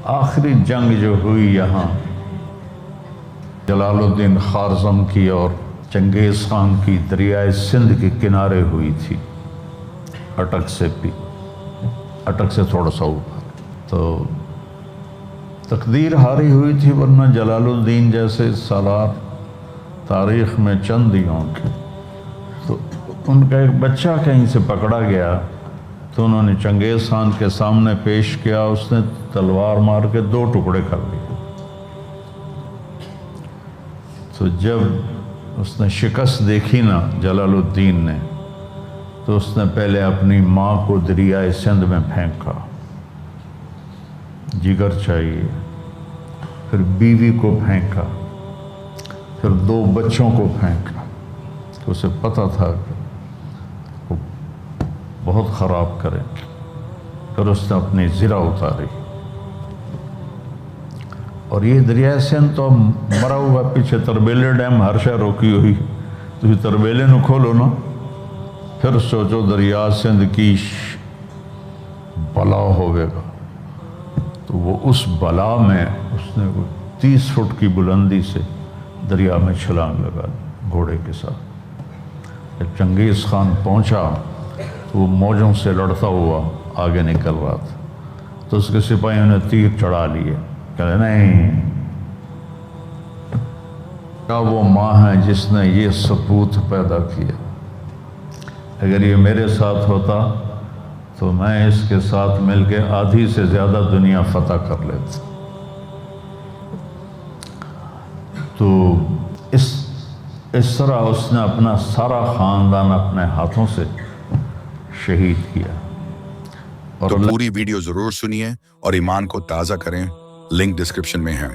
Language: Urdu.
آخری جنگ جو ہوئی یہاں جلال الدین خوارزم کی اور چنگیز خان کی دریائے سندھ کے کنارے ہوئی تھی، اٹک سے تھوڑا سا اوپر. تو تقدیر ہاری ہوئی تھی، ورنہ جلال الدین جیسے سالار تاریخ میں چند ہی ہوں گے. تو ان کا ایک بچہ کہیں سے پکڑا گیا تو انہوں نے چنگیز خان کے سامنے پیش کیا، اس نے تلوار مار کے 2 ٹکڑے کر لیے. تو جب اس نے شکست دیکھی نا جلال الدین نے، تو اس نے پہلے اپنی ماں کو دریائے سندھ میں پھینکا، جگر چاہیے، پھر بیوی کو پھینکا، پھر 2 بچوں کو پھینکا. تو اسے پتہ تھا کہ وہ بہت خراب کریں گے. پھر اس نے اپنی زرہ اتاری، اور یہ دریائے سندھ تو مرا ہوا پیچھے تربیلے ڈیم ہر شے روکی ہوئی. تو تربیلے نو کھولو نا، پھر سوچو دریا سندھ کی بلا ہوئے گا. تو وہ اس بلا میں اس نے 30 فٹ کی بلندی سے دریا میں چھلانگ لگا دی گھوڑے کے ساتھ. جب چنگیز خان پہنچا تو وہ موجوں سے لڑتا ہوا آگے نکل رہا تھا. تو اس کے سپاہیوں نے تیر چڑھا لیے، کہتے نہیں، کیا وہ ماں ہے جس نے یہ سپوت پیدا کیا؟ اگر یہ میرے ساتھ ہوتا تو میں اس کے ساتھ مل کے آدھی سے زیادہ دنیا فتح کر لیتا. تو اس طرح اس نے اپنا سارا خاندان اپنے ہاتھوں سے شہید کیا. تو پوری ویڈیو ضرور سنیے اور ایمان کو تازہ کریں، لنک ڈسکرپشن میں ہے.